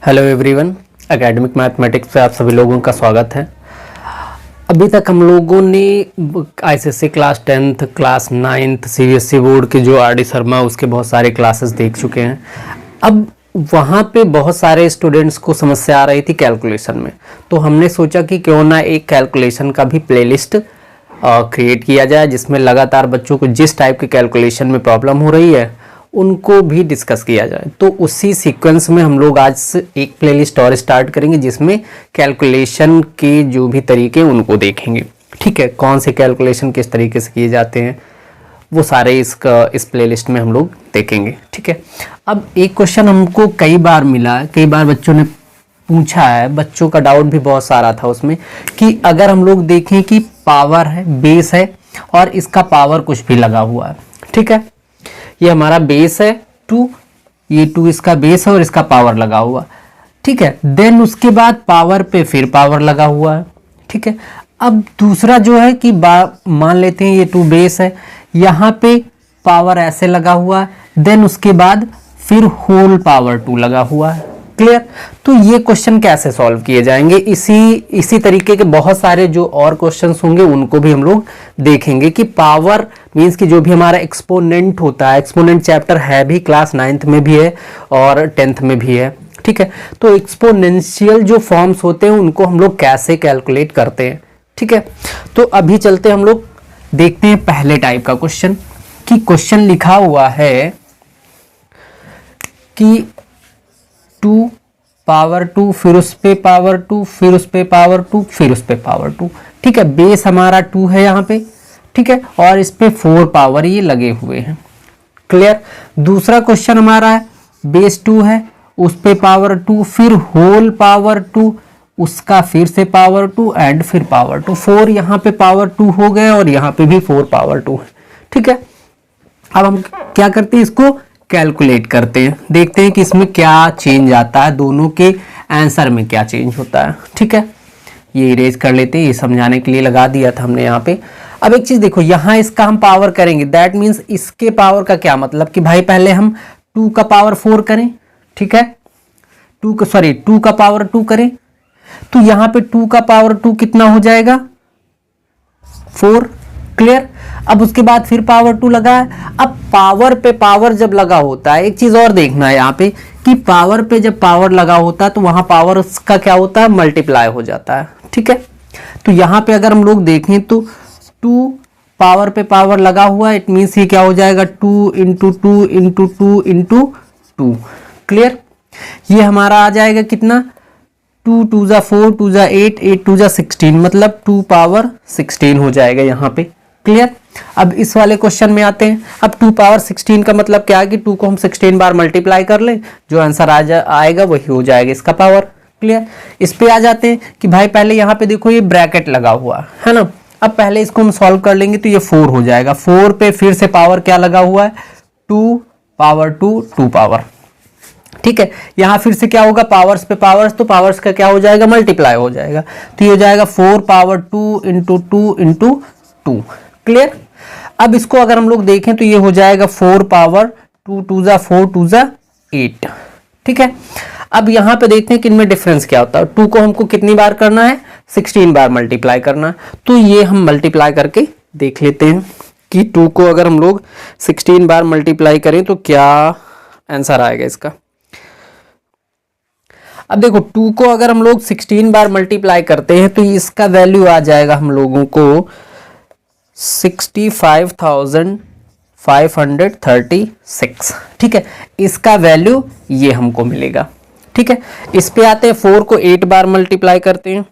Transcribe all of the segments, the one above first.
Hello everyone, academic mathematics पे आप सभी लोगों का स्वागत है। अभी तक हम लोगों ने ICSE class 10th, class 9th, CBSE board के जो आर डी शर्मा उसके बहुत सारे क्लासेस देख चुके हैं। अब वहाँ पे बहुत सारे स्टूडेंट्स को समस्या आ रही थी कैलकुलेशन में, तो हमने सोचा कि क्यों ना एक कैलकुलेशन का भी प्लेलिस्ट क्रिएट किया जाए, जिसमें लगातार बच्चों को जिस टाइप के कैलकुलेशन में प्रॉब्लम हो रही है उनको भी डिस्कस किया जाए। तो उसी सीक्वेंस में हम लोग आज से एक प्लेलिस्ट और स्टार्ट करेंगे, जिसमें कैलकुलेशन के जो भी तरीके उनको देखेंगे। ठीक है, कौन से कैलकुलेशन किस तरीके से किए जाते हैं वो सारे इस प्लेलिस्ट में हम लोग देखेंगे। ठीक है, अब एक क्वेश्चन हमको कई बार मिला, कई बार बच्चों ने पूछा है, बच्चों का डाउट भी बहुत सारा था उसमें कि अगर हम लोग देखें कि पावर है, बेस है और इसका पावर कुछ भी लगा हुआ है। ठीक है, ये हमारा बेस है 2, ये 2 इसका बेस है और इसका पावर लगा हुआ। ठीक है, देन उसके बाद पावर पे फिर पावर लगा हुआ है। ठीक है, अब दूसरा जो है कि मान लेते हैं ये 2 बेस है, यहाँ पे पावर ऐसे लगा हुआ है, देन उसके बाद फिर होल पावर 2 लगा हुआ है। क्लियर? तो ये क्वेश्चन कैसे सॉल्व किए जाएंगे, इसी तरीके के बहुत सारे जो और क्वेश्चंस होंगे उनको भी हम लोग देखेंगे कि पावर मींस कि जो भी हमारा एक्सपोनेंट होता है, एक्सपोनेंट चैप्टर है भी क्लास 9th में भी है और 10th में भी है। ठीक है, तो एक्सपोनेंशियल जो फॉर्म्स होते हैं उनको हम लोग कैसे कैलकुलेट करते हैं। ठीक है, तो अभी चलते हम लोग देखते हैं पहले टाइप का क्वेश्चन कि क्वेश्चन लिखा हुआ है कि 2 पावर 2 फिर उस पे पावर 2 फिर उस पे पावर 2 फिर उस पे पावर 2। ठीक है, बेस हमारा 2 है यहाँ पे। ठीक है, और इस पे 4 पावर ये लगे हुए हैं। क्लियर? दूसरा क्वेश्चन हमारा है बेस 2 है, उस पे पावर 2 फिर होल पावर 2, उसका फिर से पावर 2 एंड फिर पावर 2। 4 यहाँ पे पावर 2 हो गए और यहाँ पे भी 4 पावर 2 है। ठीक है, अब हम क्या करते हैं, इसको कैलकुलेट करते हैं, देखते हैं कि इसमें क्या चेंज आता है, दोनों के आंसर में क्या चेंज होता है। ठीक है, ये इरेज कर लेते हैं, ये समझाने के लिए लगा दिया था हमने यहाँ पे। अब एक चीज देखो, यहाँ इसका हम पावर करेंगे, दैट मीन्स इसके पावर का क्या मतलब कि भाई पहले हम 2 का पावर 4 करें। ठीक है, 2 का पावर 2 करें, तो यहाँ पे 2 का पावर 2 कितना हो जाएगा, 4। क्लियर? अब उसके बाद फिर पावर 2 लगा है। अब पावर पे पावर जब लगा होता है, एक चीज और देखना है यहाँ पे कि पावर पे जब पावर लगा होता है तो वहां पावर उसका क्या होता है, मल्टीप्लाई हो जाता है। ठीक है, तो यहाँ पे अगर हम लोग देखें तो 2 पावर पे पावर लगा हुआ है, इट मीन्स ये क्या हो जाएगा 2 इंटू 2 इंटू 2 इंटू 2। क्लियर? ये हमारा आ जाएगा कितना, 2 2 जा 4, 2 जा 8, 8 2 जा 16, मतलब 2 पावर 16 हो जाएगा यहाँ पे। क्लियर? अब इस वाले क्वेश्चन में आते हैं। अब 2 पावर 16 का मतलब क्या है कि 2 को हम 16 बार मल्टीप्लाई कर लें, जो आंसर आएगा वही हो जाएगा इसका पावर। क्लियर? इस पे आ जाते हैं कि भाई पहले यहाँ पे देखो ये ब्रैकेट लगा हुआ है ना। अब पहले इसको हम सॉल्व कर लेंगे तो ये 4 हो जाएगा। 4 पे फिर से पावर क्या लगा हुआ है, 2 पावर 2 2 पावर। ठीक है, यहां फिर से क्या होगा, पावर्स पे पावर्स, तो पावर्स का क्या हो जाएगा, मल्टीप्लाई हो जाएगा, तो ये हो जाएगा 4 पावर 2 इंटू 2 इंटू 2। क्लियर? अब इसको अगर हम लोग देखें तो ये हो जाएगा 4 पावर 2 2 जा 4 2 जा 8। ठीक है, अब यहां पे देखते हैं कि इनमें डिफरेंस क्या होता है। 2 को हमको कितनी बार करना है, 16 बार मल्टीप्लाई करना है, तो ये हम मल्टीप्लाई करके देख लेते हैं कि 2 को अगर हम लोग 16 बार मल्टीप्लाई करें तो क्या आंसर आएगा इसका। अब देखो 2 को अगर हम लोग 16 बार मल्टीप्लाई करते हैं तो इसका वैल्यू आ जाएगा हम लोगों को 65,536। ठीक है, इसका वैल्यू ये हमको मिलेगा। ठीक है, इस पे आते हैं, 4 को 8 बार मल्टीप्लाई करते हैं।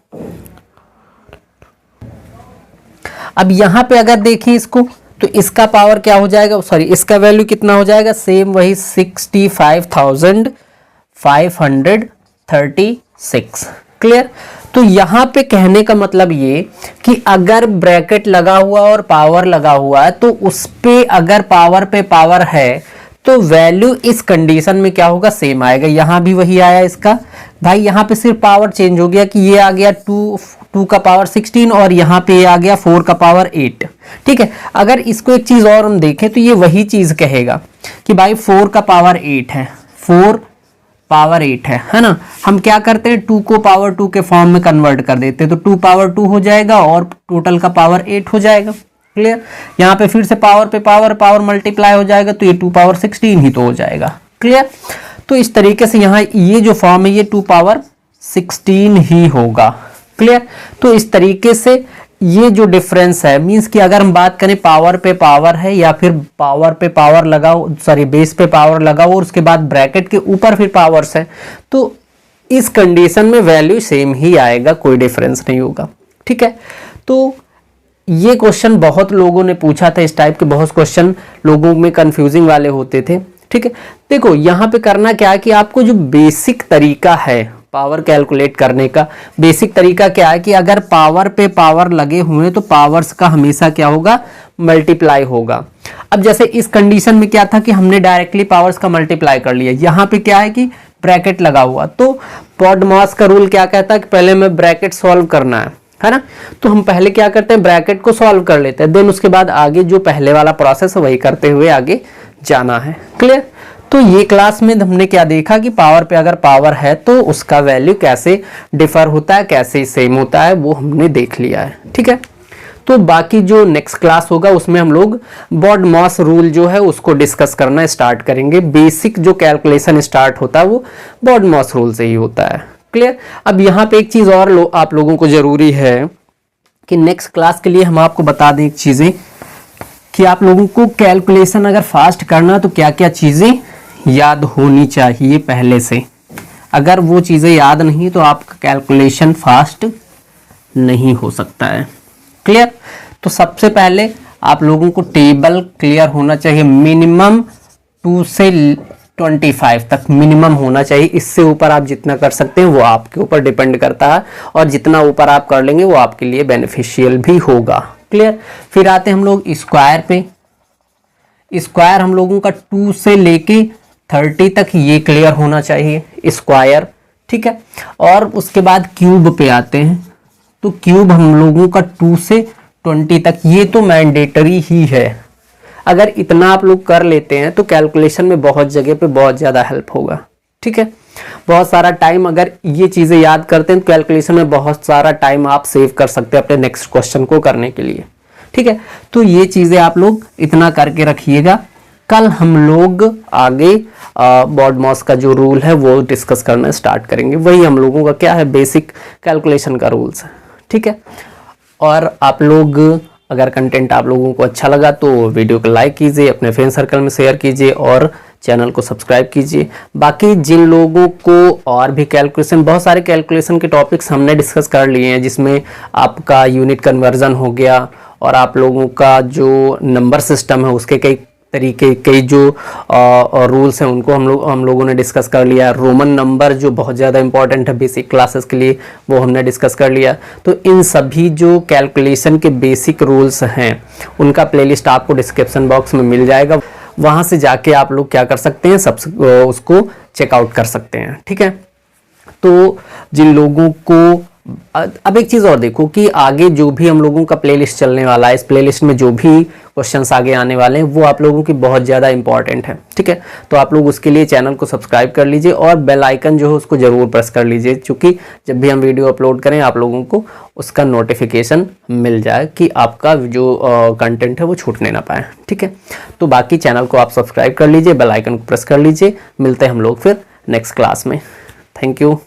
अब यहां पे अगर देखें इसको तो इसका पावर क्या हो जाएगा, सॉरी इसका वैल्यू कितना हो जाएगा, सेम वही 65,536। क्लियर? तो यहां पे कहने का मतलब ये कि अगर ब्रैकेट लगा हुआ और पावर लगा हुआ है तो उस पे अगर पावर पे पावर है तो वैल्यू इस कंडीशन में क्या होगा, सेम आएगा। यहां भी वही आया इसका, भाई यहां पे सिर्फ पावर चेंज हो गया कि ये आ गया 2 का पावर 16 और यहाँ पे ये आ गया 4 का पावर 8। ठीक है, अगर इसको एक चीज और हम देखें तो ये वही चीज कहेगा कि भाई 4 का पावर 8 है, 4 पावर 8 है ना। हम क्या करते हैं 2 को पावर 2 के फॉर्म में कन्वर्ट कर देते हैं, तो 2 पावर 2 हो जाएगा और टोटल का पावर 8 हो जाएगा। क्लियर। यहाँ पे फिर से पावर पे पावर मल्टीप्लाई हो जाएगा, तो ये 2 पावर 16 ही तो हो जाएगा। क्लियर। तो इस तरीके से यहाँ ये जो फॉर्म है ये 2 पावर 16 ही होगा। क्लियर। तो इस तरीके से ये जो डिफरेंस है, मींस कि अगर हम बात करें पावर पे पावर है या फिर पावर पे पावर लगाओ, सॉरी बेस पे पावर लगाओ और उसके बाद ब्रैकेट के ऊपर फिर पावर्स है, तो इस कंडीशन में वैल्यू सेम ही आएगा, कोई डिफरेंस नहीं होगा। ठीक है। तो ये क्वेश्चन बहुत लोगों ने पूछा था, इस टाइप के बहुत क्वेश्चन लोगों में कंफ्यूजिंग वाले होते थे। ठीक है। देखो यहाँ पे करना क्या है कि आपको जो बेसिक तरीका है पावर कैलकुलेट करने का, बेसिक तरीका क्या है कि अगर पावर पे पावर लगे हुए तो पावर्स का हमेशा क्या होगा, मल्टीप्लाई होगा। अब जैसे इस कंडीशन में क्या था कि हमने डायरेक्टली पावर्स का मल्टीप्लाई कर लिया, यहाँ पे क्या है कि ब्रैकेट लगा हुआ, तो पॉडमॉस का रूल क्या कहता है कि पहले हमें ब्रैकेट सॉल्व करना है ना। तो हम पहले क्या करते हैं, ब्रैकेट को सॉल्व कर लेते हैं, देन उसके बाद आगे जो पहले वाला प्रोसेस है वही करते हुए आगे जाना है। क्लियर। तो ये क्लास में हमने क्या देखा कि पावर पे अगर पावर है तो उसका वैल्यू कैसे डिफर होता है, कैसे सेम होता है, वो हमने देख लिया है। ठीक है। तो बाकी जो नेक्स्ट क्लास होगा उसमें हम लोग बॉडमॉस रूल जो है उसको डिस्कस करना स्टार्ट करेंगे। बेसिक जो कैलकुलेशन स्टार्ट होता है वो बॉडमॉस रूल से ही होता है। क्लियर। अब यहाँ पे एक चीज और आप लोगों को जरूरी है कि नेक्स्ट क्लास के लिए हम आपको बता दें एक चीजें कि आप लोगों को कैलकुलेशन अगर फास्ट करना तो क्या क्या चीजें याद होनी चाहिए पहले से। अगर वो चीजें याद नहीं तो आपका कैलकुलेशन फास्ट नहीं हो सकता है। क्लियर। तो सबसे पहले आप लोगों को टेबल क्लियर होना चाहिए, मिनिमम 2 से 25 तक मिनिमम होना चाहिए। इससे ऊपर आप जितना कर सकते हैं वो आपके ऊपर डिपेंड करता है, और जितना ऊपर आप कर लेंगे वो आपके लिए बेनिफिशियल भी होगा। क्लियर। फिर आते हैं हम लोग स्क्वायर पे। स्क्वायर हम लोगों का 2 से लेके 30 तक ये क्लियर होना चाहिए स्क्वायर। ठीक है। और उसके बाद क्यूब पे आते हैं, तो क्यूब हम लोगों का 2 से 20 तक, ये तो मैंडेटरी ही है। अगर इतना आप लोग कर लेते हैं तो कैलकुलेशन में बहुत जगह पे बहुत ज़्यादा हेल्प होगा। ठीक है। बहुत सारा टाइम अगर ये चीज़ें याद करते हैं तो कैलकुलेशन में बहुत सारा टाइम आप सेव कर सकते हैं अपने नेक्स्ट क्वेश्चन को करने के लिए। ठीक है। तो ये चीज़ें आप लोग इतना करके रखिएगा। कल हम लोग आगे बॉडमॉस का जो रूल है वो डिस्कस करना स्टार्ट करेंगे। वही हम लोगों का क्या है, बेसिक कैलकुलेशन का रूल्स है। ठीक है। और आप लोग अगर कंटेंट आप लोगों को अच्छा लगा तो वीडियो को लाइक कीजिए, अपने फ्रेंड सर्कल में शेयर कीजिए और चैनल को सब्सक्राइब कीजिए। बाकी जिन लोगों को और भी कैलकुलेशन, बहुत सारे कैलकुलेशन के टॉपिक्स हमने डिस्कस कर लिए हैं, जिसमें आपका यूनिट कन्वर्जन हो गया और आप लोगों का जो नंबर सिस्टम है उसके कई तरीके, कई जो रूल्स हैं उनको हम लोगों ने डिस्कस कर लिया। रोमन नंबर जो बहुत ज़्यादा इंपॉर्टेंट है बेसिक क्लासेस के लिए, वो हमने डिस्कस कर लिया। तो इन सभी जो कैलकुलेशन के बेसिक रूल्स हैं उनका प्लेलिस्ट आपको डिस्क्रिप्शन बॉक्स में मिल जाएगा, वहाँ से जाके आप लोग क्या कर सकते हैं, सब उसको चेकआउट कर सकते हैं। ठीक है। तो जिन लोगों को अब एक चीज़ और देखो कि आगे जो भी हम लोगों का प्लेलिस्ट चलने वाला है, इस प्लेलिस्ट में जो भी क्वेश्चंस आगे आने वाले हैं वो आप लोगों की बहुत ज़्यादा इंपॉर्टेंट है। ठीक है। तो आप लोग उसके लिए चैनल को सब्सक्राइब कर लीजिए और बेल आइकन जो है उसको ज़रूर प्रेस कर लीजिए, क्योंकि जब भी हम वीडियो अपलोड करें आप लोगों को उसका नोटिफिकेशन मिल जाए कि आपका जो कंटेंट है वो छूटने ना पाए। ठीक है। तो बाकी चैनल को आप सब्सक्राइब कर लीजिए, बेल आइकन को प्रेस कर लीजिए। मिलते हैं हम लोग फिर नेक्स्ट क्लास में। Thank you.